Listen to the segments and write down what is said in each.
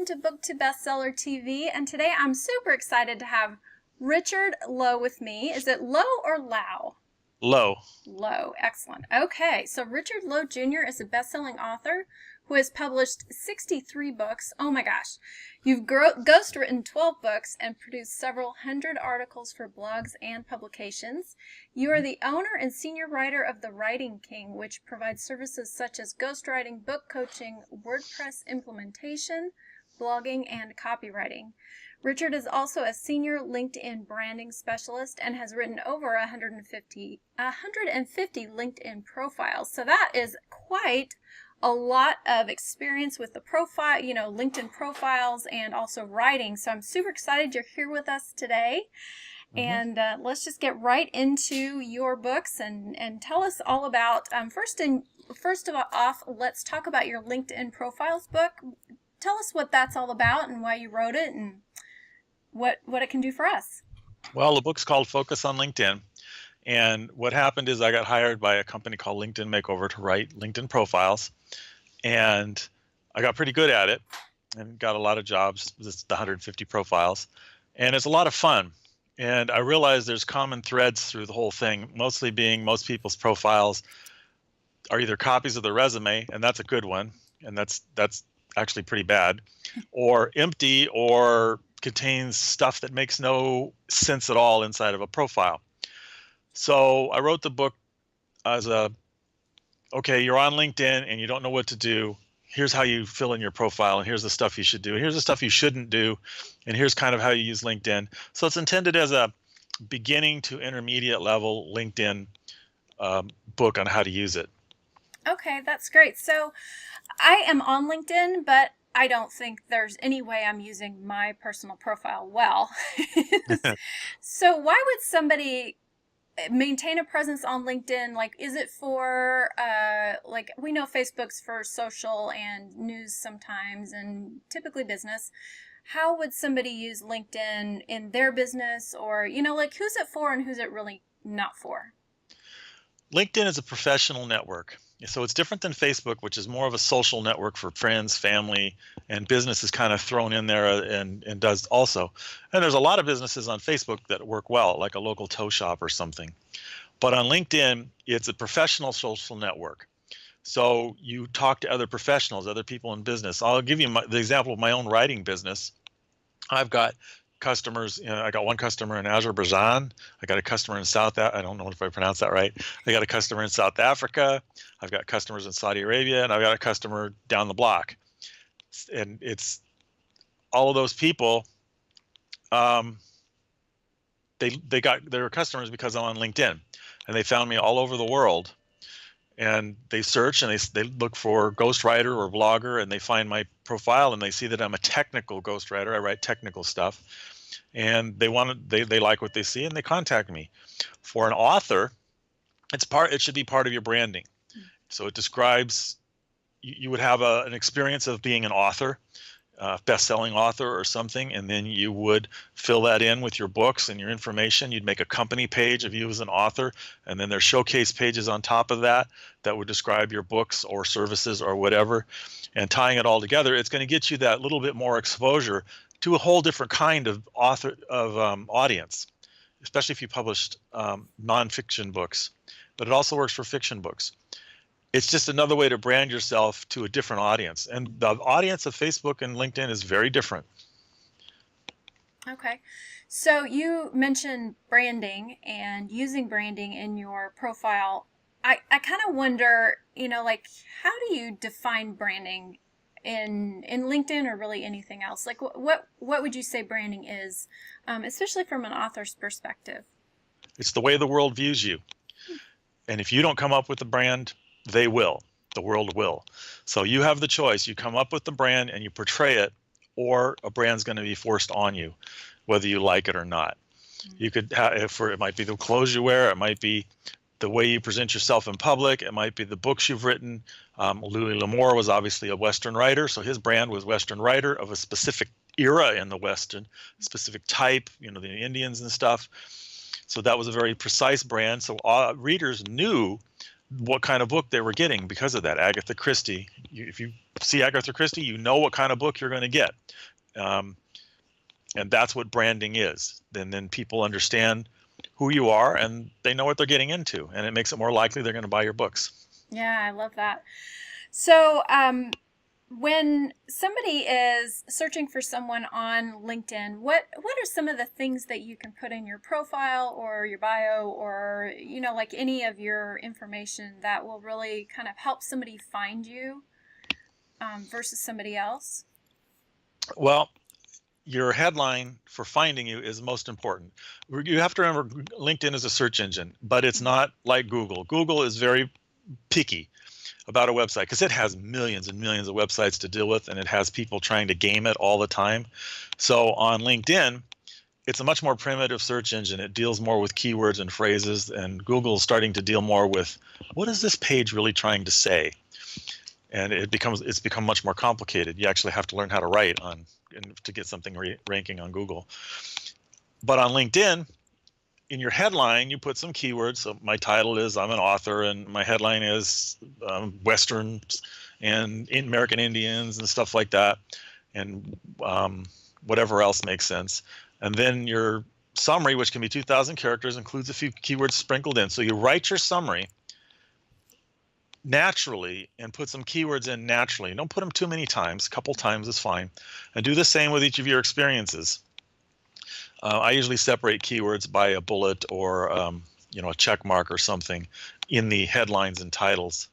welcome to Book to Bestseller TV. And today I'm super excited to have Richard Lowe with me. Is it Lowe or Lowe? Lowe. Lowe, excellent. Okay, so Richard Lowe Jr. is a best-selling author who has published 63 books. Oh my gosh. You've ghostwritten 12 books and produced several hundred articles for blogs and publications. You are the owner and senior writer of The Writing King, which provides services such as ghostwriting, book coaching, WordPress implementation, blogging, and copywriting. Richard is also a senior LinkedIn branding specialist and has written over 150 LinkedIn profiles. So that is quite a lot of experience with the profile, LinkedIn profiles and also writing. So I'm super excited you're here with us today. And let's just get right into your books and tell us all about, first of all, let's talk about your LinkedIn profiles book. Tell us what that's all about and why you wrote it and what it can do for us. Well, the book's called Focus on LinkedIn. And what happened is I got hired by a company called LinkedIn Makeover to write LinkedIn profiles. And I got pretty good at it and got a lot of jobs. It's the 150 profiles. And it's a lot of fun. And I realized there's common threads through the whole thing, mostly being most people's profiles are either copies of their resume, and that's a good one, and that's actually pretty bad, or empty or contains stuff that makes no sense at all inside of a profile. So I wrote the book as okay, you're on LinkedIn and you don't know what to do. Here's how you fill in your profile, and here's the stuff you should do. Here's the stuff you shouldn't do, and here's kind of how you use LinkedIn. So it's intended as a beginning to intermediate level LinkedIn book on how to use it. Okay, that's great. So I am on LinkedIn, but I don't think there's any way I'm using my personal profile well. So why would somebody maintain a presence on LinkedIn? Like, is it for, like, we know Facebook's for social and news sometimes and typically business. How would somebody use LinkedIn in their business, or, like, who's it for and who's it really not for? LinkedIn is a professional network. So it's different than Facebook, which is more of a social network for friends, family, and business is kind of thrown in there and does also. And there's a lot of businesses on Facebook that work well, like a local toe shop or something. But on LinkedIn, it's a professional social network. So you talk to other professionals, other people in business. I'll give you the example of my own writing business. I've got customers, I got one customer in Azerbaijan. I got a customer in I don't know if I pronounced that right. I got a customer in South Africa. I've got customers in Saudi Arabia, and I've got a customer down the block. And it's all of those people. They were customers because I'm on LinkedIn, and they found me all over the world. And they search and they look for ghostwriter or blogger, and they find my profile and they see that I'm a technical ghostwriter. I write technical stuff, and they like what they see, and they contact me. For an author, it should be part of your branding. So it describes, you would have an experience of being an author, best-selling author or something, and then you would fill that in with your books and your information. You'd make a company page of you as an author, and then there's showcase pages on top of that would describe your books or services or whatever. And tying it all together, it's going to get you that little bit more exposure to a whole different kind of audience, especially if you published nonfiction books. But it also works for fiction books. It's just another way to brand yourself to a different audience. And the audience of Facebook and LinkedIn is very different. Okay. So you mentioned branding and using branding in your profile. I kind of wonder, like, how do you define branding in LinkedIn or really anything else? Like, what would you say branding is, especially from an author's perspective? It's the way the world views you. And if you don't come up with a brand, they will. The world will. So you have the choice. You come up with the brand and you portray it, or a brand's going to be forced on you, whether you like it or not. You could it might be the clothes you wear. It might be the way you present yourself in public. It might be the books you've written. Louis L'Amour was obviously a Western writer, so his brand was Western writer of a specific era in the Western, specific type, the Indians and stuff. So that was a very precise brand. So readers knew what kind of book they were getting because of that. Agatha Christie. If you see Agatha Christie, you know what kind of book you're going to get. And that's what branding is. Then people understand who you are and they know what they're getting into, and it makes it more likely they're going to buy your books. Yeah, I love that. So, when somebody is searching for someone on LinkedIn, what are some of the things that you can put in your profile or your bio, or like any of your information that will really kind of help somebody find you versus somebody else? Well, your headline for finding you is most important. You have to remember LinkedIn is a search engine, but it's not like Google. Google is very picky about a website because it has millions and millions of websites to deal with, and it has people trying to game it all the time. So on LinkedIn, it's a much more primitive search engine. It deals more with keywords and phrases, and Google is starting to deal more with what is this page really trying to say? And it's become much more complicated. You actually have to learn how to write to get something ranking on Google. But on LinkedIn, in your headline, you put some keywords. So my title is I'm an author, and my headline is Westerns and American Indians and stuff like that, and whatever else makes sense. And then your summary, which can be 2,000 characters, includes a few keywords sprinkled in. So you write your summary naturally and put some keywords in naturally. Don't put them too many times. A couple times is fine. And do the same with each of your experiences. I usually separate keywords by a bullet or a check mark or something in the headlines and titles,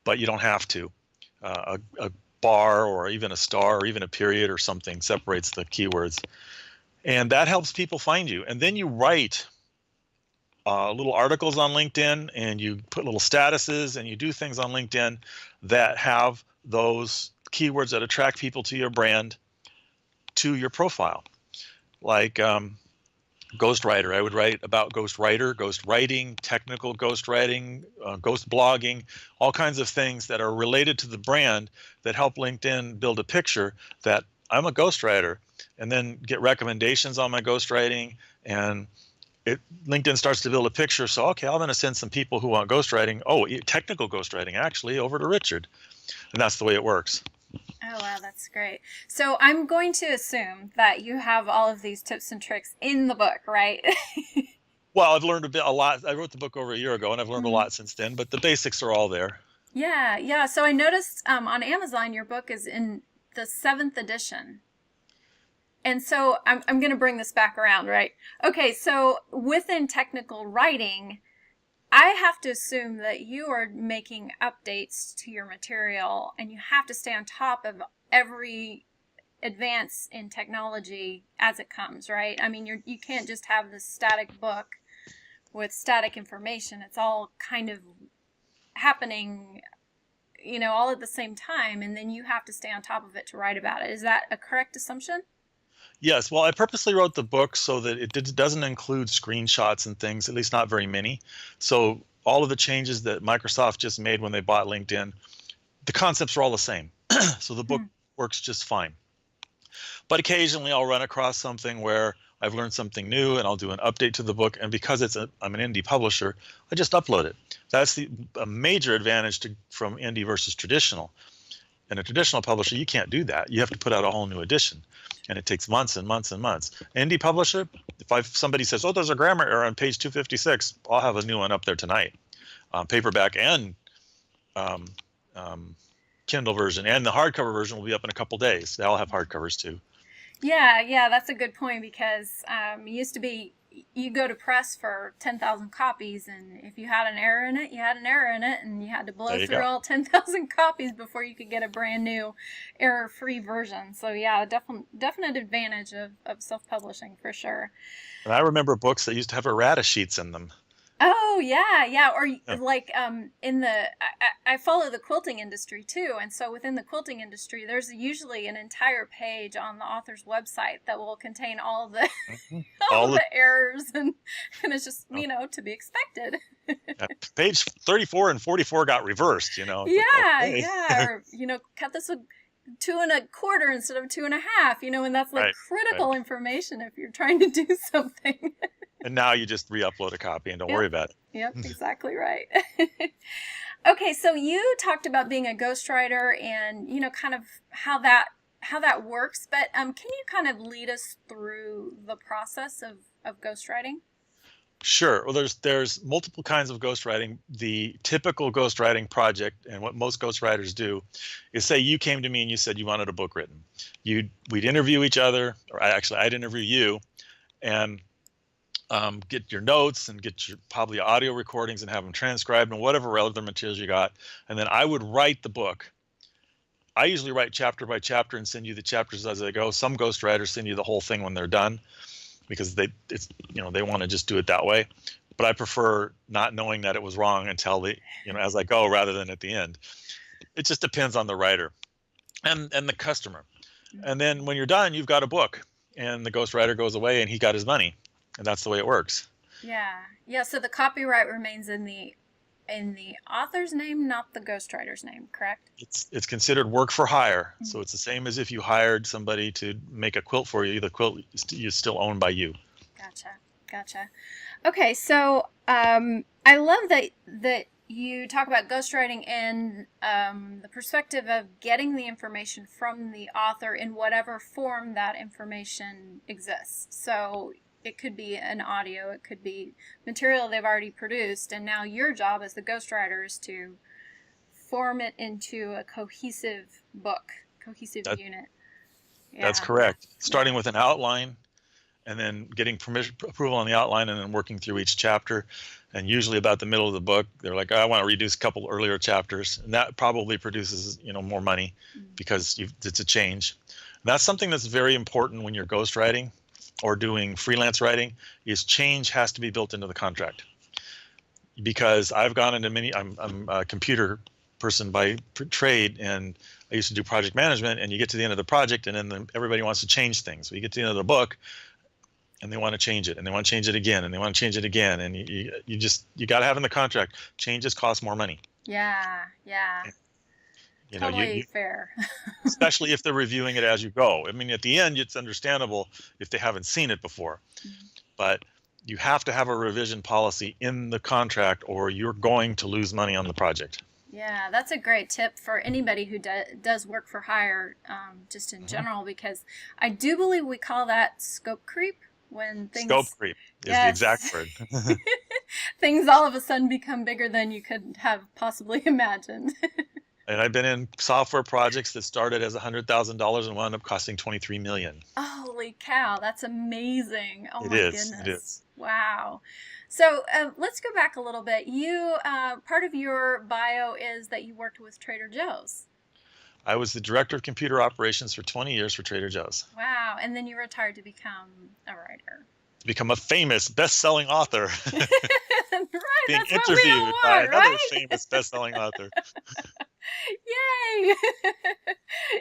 but you don't have to. A bar or even a star or even a period or something separates the keywords, and that helps people find you. And then you write little articles on LinkedIn, and you put little statuses, and you do things on LinkedIn that have those keywords that attract people to your brand, to your profile. Like ghostwriter, I would write about ghostwriter, ghostwriting, technical ghostwriting, ghost blogging, all kinds of things that are related to the brand that help LinkedIn build a picture that I'm a ghostwriter, and then get recommendations on my ghostwriting, and LinkedIn starts to build a picture. So, okay, I'm going to send some people who want ghostwriting, technical ghostwriting actually, over to Richard. And that's the way it works. Oh, wow, that's great. So I'm going to assume that you have all of these tips and tricks in the book, right? Well, I've learned a lot. I wrote the book over a year ago, and I've learned a lot since then, but the basics are all there. Yeah. So I noticed on Amazon, your book is in the 7th edition. And so I'm going to bring this back around, right? Okay, so within technical writing, I have to assume that you are making updates to your material, and you have to stay on top of every advance in technology as it comes, right? I mean, you can't just have this static book with static information. It's all kind of happening, all at the same time, and then you have to stay on top of it to write about it. Is that a correct assumption? Yes. Well, I purposely wrote the book so that it doesn't include screenshots and things, at least not very many. So all of the changes that Microsoft just made when they bought LinkedIn, the concepts are all the same. So the book works just fine. But occasionally I'll run across something where I've learned something new, and I'll do an update to the book. And because I'm an indie publisher, I just upload it. That's a major advantage from indie versus traditional. In a traditional publisher, you can't do that. You have to put out a whole new edition, and it takes months and months and months. Indie publisher, if somebody says, "Oh, there's a grammar error on page 256," I'll have a new one up there tonight, paperback and Kindle version, and the hardcover version will be up in a couple days. They'll have hardcovers too. Yeah, that's a good point, because it used to be you go to press for 10,000 copies, and if you had an error in it, you had an error in it, and you had to blow through all 10,000 copies before you could get a brand new error-free version. So yeah, definite advantage of self-publishing for sure. And I remember books that used to have errata sheets in them. Oh yeah. Or like I follow the quilting industry too, and so within the quilting industry, there's usually an entire page on the author's website that will contain all the all the errors, and it's just to be expected. Page 34 and 44 got reversed. Yeah, or cut this with 2 1/4 instead of 2 1/2. And that's like critical information if you're trying to do something. And now you just re-upload a copy and don't worry about it. Yep, exactly right. Okay, so you talked about being a ghostwriter and, kind of how that works, but can you kind of lead us through the process of ghostwriting? Sure. Well, there's multiple kinds of ghostwriting. The typical ghostwriting project, and what most ghostwriters do, is say you came to me and you said you wanted a book written. We'd interview each other, or I'd interview you, and get your notes and get your probably audio recordings and have them transcribed and whatever other materials you got, and then I would write the book. I usually write chapter by chapter and send you the chapters as they go. Some ghostwriters send you the whole thing when they're done, because they want to just do it that way. But I prefer not knowing that it was wrong until as I go, rather than at the end. It just depends on the writer and the customer. And then when you're done, you've got a book, and the ghostwriter goes away and he got his money, and that's the way it works. Yeah. So the copyright remains in the author's name, not the ghostwriter's name, correct? It's considered work for hire. Mm-hmm. So it's the same as if you hired somebody to make a quilt for you. The quilt is still owned by you. Gotcha. Okay, so I love that you talk about ghostwriting and the perspective of getting the information from the author in whatever form that information exists. So it could be an audio, it could be material they've already produced, and now your job as the ghostwriter is to form it into a cohesive book, unit. Yeah. That's correct. Starting with an outline, and then getting approval on the outline, and then working through each chapter. And usually about the middle of the book, they're like, I want to reduce a couple earlier chapters. And that probably produces, more money, because it's a change. And that's something that's very important when you're ghostwriting or doing freelance writing, is change has to be built into the contract. Because I've gone into I'm a computer person by trade, and I used to do project management, and you get to the end of the project, and then everybody wants to change things. We get to the end of the book, and they want to change it, and they want to change it again, and they want to change it again, and you got to have in the contract, changes cost more money. Yeah. Totally fair. Especially if they're reviewing it as you go. I mean, at the end, it's understandable if they haven't seen it before, but you have to have a revision policy in the contract, or you're going to lose money on the project. Yeah, that's a great tip for anybody who does work for hire, just in general, because I do believe we call that scope creep. When things, scope creep is the exact word. Things all of a sudden become bigger than you could have possibly imagined. And I've been in software projects that started as $100,000 and wound up costing $23 million. Holy cow, that's amazing! Oh my goodness, it is. Wow. So let's go back a little bit. You part of your bio is that you worked with Trader Joe's. I was the director of computer operations for 20 years for Trader Joe's. Wow, and then you retired to become a writer. To become a famous, best-selling author. Right, being that's interviewed what we all by want, another right? famous, best-selling author. Yay!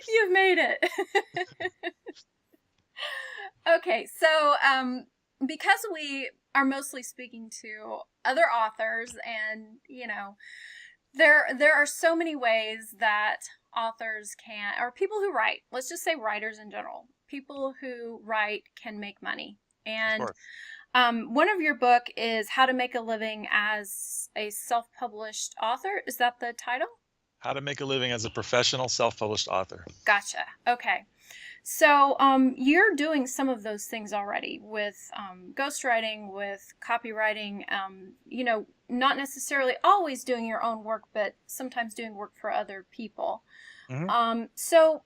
You've made it. Okay, so because we are mostly speaking to other authors, and there are so many ways that authors can, or people who write, let's just say writers in general, people who write can make money. And one of your book is How to Make a Living as a Self-Published Author. Is that the title? How to Make a Living as a Professional Self-Published Author. Gotcha. Okay. So you're doing some of those things already with ghostwriting, with copywriting, not necessarily always doing your own work, but sometimes doing work for other people. Mm-hmm. So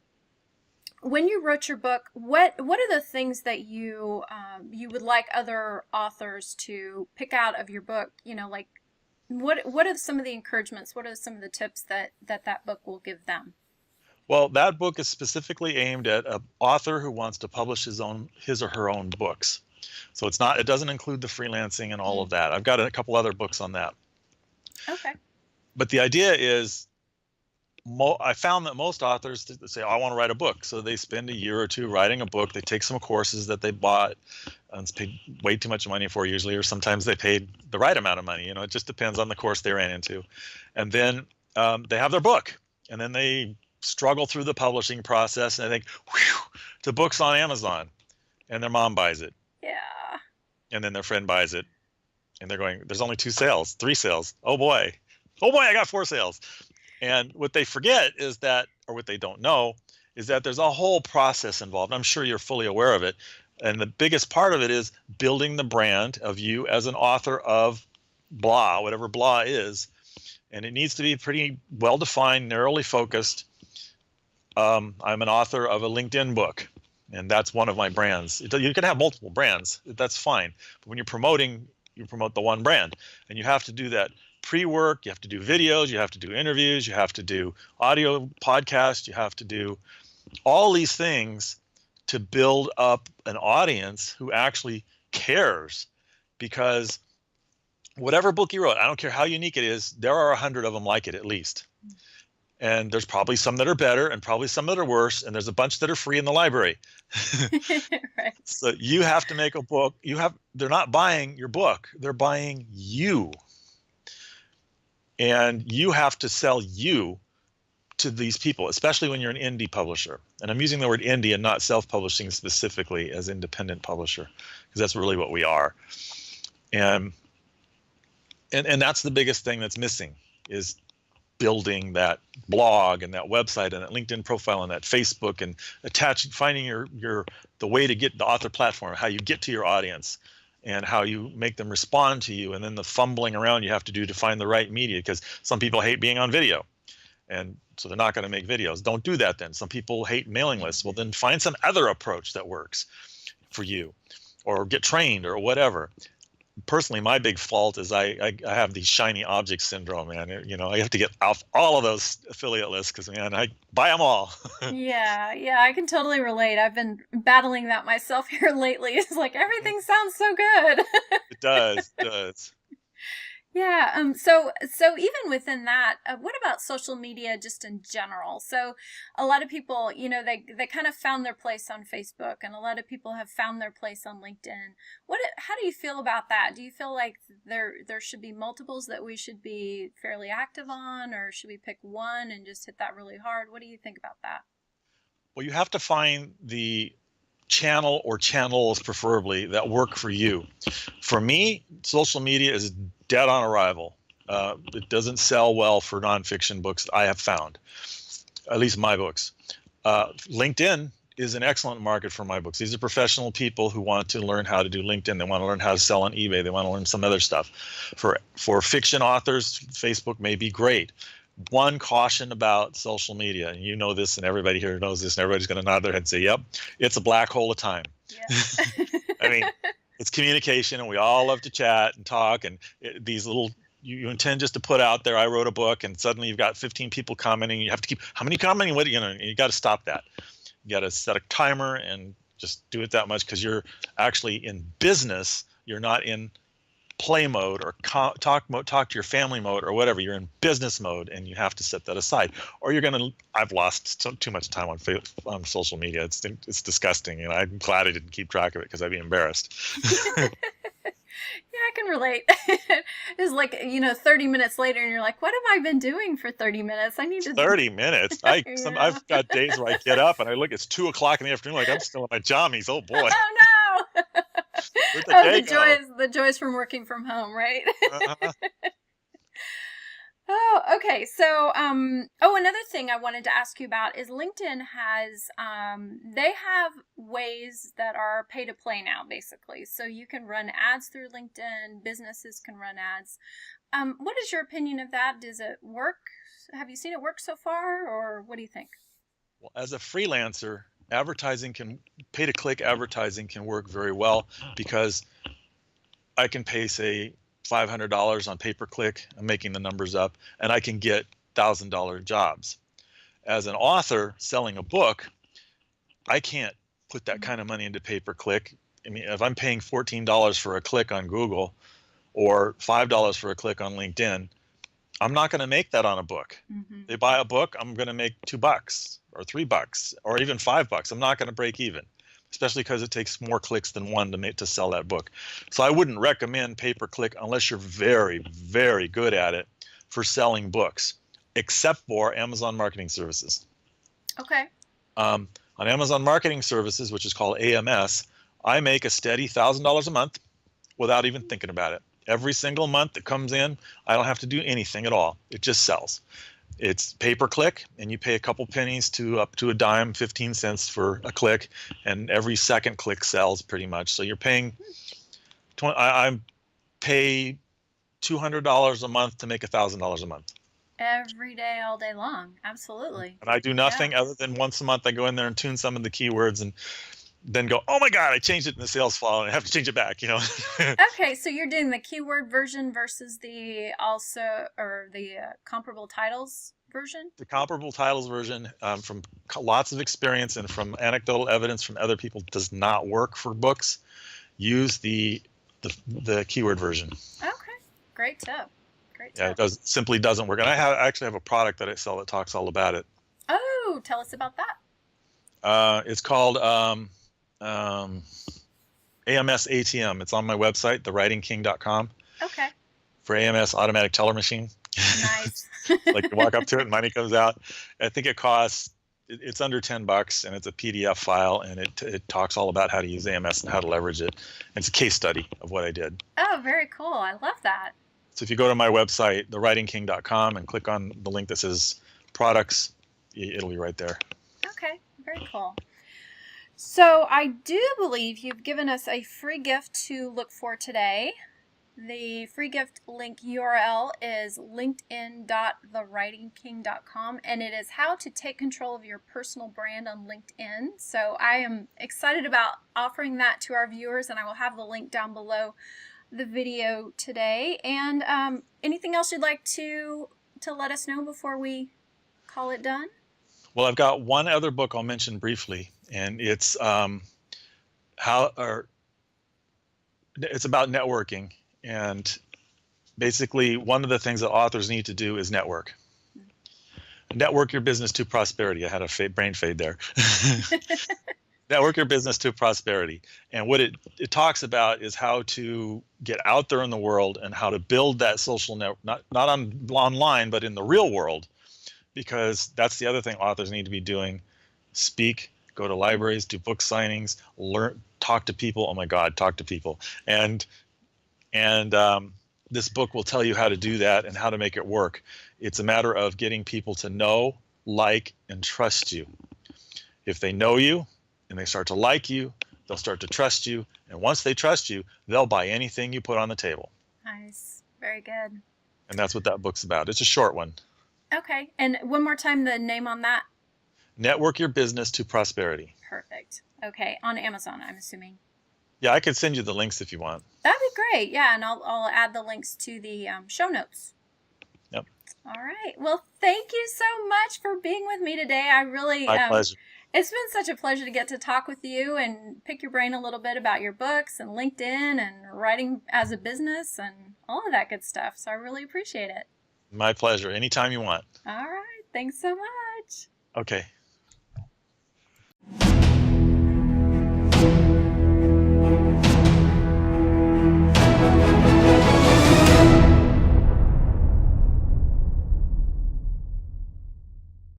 when you wrote your book, what are the things that you would like other authors to pick out of your book? What are some of the encouragements? What are some of the tips that book will give them? Well, that book is specifically aimed at an author who wants to publish his or her own books. So it doesn't include the freelancing and all of that. I've got a couple other books on that. Okay. But the idea is, I found that most authors say, I want to write a book. So they spend a year or two writing a book. They take some courses that they bought and paid way too much money for usually, or sometimes they paid the right amount of money. It just depends on the course they ran into. And then they have their book, and then they struggle through the publishing process, and I think, the book's on Amazon, and their mom buys it. Yeah. and then their friend buys it, and they're going, there's only 2 sales, 3 sales. Oh boy, I got 4 sales. And what they forget is that, or what they don't know, is that there's a whole process involved. I'm sure you're fully aware of it. And the biggest part of it is building the brand of you as an author of blah, whatever blah is. And it needs to be pretty well-defined, narrowly focused. I'm an author of a LinkedIn book, and that's one of my brands. You can have multiple brands. That's fine. But when you're promoting, you promote the one brand. And you have to do that pre-work. You have to do videos. You have to do interviews. You have to do audio podcasts. You have to do all these things to build up an audience who actually cares. Because whatever book you wrote, I don't care how unique it is, there are 100 of them like it at least. And there's probably some that are better and probably some that are worse. And there's a bunch that are free in the library. Right. So you have to make a book. They're not buying your book. They're buying you. And you have to sell you to these people, especially when you're an indie publisher. And I'm using the word indie and not self-publishing specifically as independent publisher, because that's really what we are. And that's the biggest thing that's missing, is building that blog and that website and that LinkedIn profile and that Facebook, and finding the way to get the author platform, how you get to your audience and how you make them respond to you, and then the fumbling around you have to do to find the right media, because some people hate being on video, and so they're not going to make videos. Don't do that then. Some people hate mailing lists. Well, then find some other approach that works for you, or get trained or whatever. Personally, my big fault is I have the shiny object syndrome, man. I have to get off all of those affiliate lists because, man, I buy them all. Yeah, I can totally relate. I've been battling that myself here lately. It's like everything sounds so good. It does. Yeah. So even within that, what about social media just in general? So a lot of people, they kind of found their place on Facebook, and a lot of people have found their place on LinkedIn. How do you feel about that? Do you feel like there should be multiples that we should be fairly active on, or should we pick one and just hit that really hard? What do you think about that? Well, you have to find the channel or channels, preferably, that work for you. For me, social media is dead on arrival. It doesn't sell well for nonfiction books, I have found, at least my books. LinkedIn is an excellent market for my books. These are professional people who want to learn how to do LinkedIn. They want to learn how to sell on eBay. They want to learn some other stuff. For fiction authors, Facebook may be great. One caution about social media, and you know this, and everybody here knows this, and everybody's going to nod their head and say, yep, it's a black hole of time. Yeah. I mean, it's communication, and we all love to chat and talk, and these little, you intend just to put out there, I wrote a book, and suddenly you've got 15 people commenting. You have to keep, how many commenting? You got to stop that. You got to set a timer and just do it that much, because you're actually in business. You're not in play mode or talk to your family mode or whatever. You're in business mode, and you have to set that aside, or you're gonna. I've lost too much time on social media. It's disgusting, and I'm glad I didn't keep track of it, because I'd be embarrassed. Yeah, I can relate. It's like 30 minutes later, and you're like, "What have I been doing for 30 minutes? I need to." 30 minutes. I've got days where I get up and I look. It's 2:00 in the afternoon. Like, I'm still in my jammies. Oh boy. Oh no. The joys from working from home, right? Uh-huh. Oh, okay. So, another thing I wanted to ask you about is LinkedIn has, they have ways that are pay to play now, basically. So you can run ads through LinkedIn. Businesses can run ads. What is your opinion of that? Does it work? Have you seen it work so far, or what do you think? Well, as a freelancer, pay-to-click advertising can work very well, because I can pay, say, $500 on pay-per-click. I'm making the numbers up, and I can get $1,000 jobs. As an author selling a book, I can't put that kind of money into pay-per-click. I mean, if I'm paying $14 for a click on Google or $5 for a click on LinkedIn, I'm not going to make that on a book. Mm-hmm. They buy a book, I'm going to make $2 or $3 or even $5. I'm not going to break even, especially because it takes more clicks than one to sell that book. So I wouldn't recommend pay-per-click unless you're very, very good at it for selling books, except for Amazon Marketing Services. Okay. On Amazon Marketing Services, which is called AMS, I make a steady $1,000 a month, without even thinking about it. Every single month that comes in, I don't have to do anything at all. It just sells. It's pay-per-click, and you pay a couple pennies to up to a dime, 15 cents for a click, and every second click sells pretty much. So you're paying, I pay $200 a month to make $1,000 a month. Every day, all day long. Absolutely. And I do nothing other than once a month I go in there and tune some of the keywords and then go, oh my God, I changed it in the sales file and I have to change it back, Okay, so you're doing the keyword version versus the comparable titles version? The comparable titles version, from lots of experience and from anecdotal evidence from other people, does not work for books. Use the keyword version. Okay, great tip. Yeah, it simply doesn't work. And I actually have a product that I sell that talks all about it. Oh, tell us about that. It's called AMS ATM. It's on my website, thewritingking.com. Okay. For AMS, automatic teller machine. Nice. Like you walk up to it and money comes out. I think it's under $10 and it's a PDF file, and it talks all about how to use AMS and how to leverage it. And it's a case study of what I did. Oh, very cool. I love that. So if you go to my website, thewritingking.com, and click on the link that says products, it'll be right there. Okay, very cool. So I do believe you've given us a free gift to look for today. The free gift link URL is linkedin.thewritingking.com, and it is how to take control of your personal brand on LinkedIn. So I am excited about offering that to our viewers, and I will have the link down below the video today. And anything else you'd like to let us know before we call it done? Well, I've got one other book I'll mention briefly, and it's it's about networking. And basically, one of the things that authors need to do is network. Network your business to prosperity. I had a brain fade there. Network your business to prosperity. And what it talks about is how to get out there in the world and how to build that social network, not online, but in the real world, because that's the other thing authors need to be doing. Speak, go to libraries, do book signings, learn, talk to people. Oh my God, talk to people. And this book will tell you how to do that and how to make it work. It's a matter of getting people to know, like, and trust you. If they know you and they start to like you, they'll start to trust you. And once they trust you, they'll buy anything you put on the table. Nice. Very good. And that's what that book's about. It's a short one. Okay. And one more time, the name on that? Network your business to prosperity. Perfect. Okay. On Amazon, I'm assuming. Yeah, I could send you the links if you want. That'd be great. Yeah, and I'll add the links to the show notes. Yep. All right. Well, thank you so much for being with me today. I really My pleasure. It's been such a pleasure to get to talk with you and pick your brain a little bit about your books and LinkedIn and writing as a business and all of that good stuff. So I really appreciate it. My pleasure. Anytime you want. All right. Thanks so much. Okay.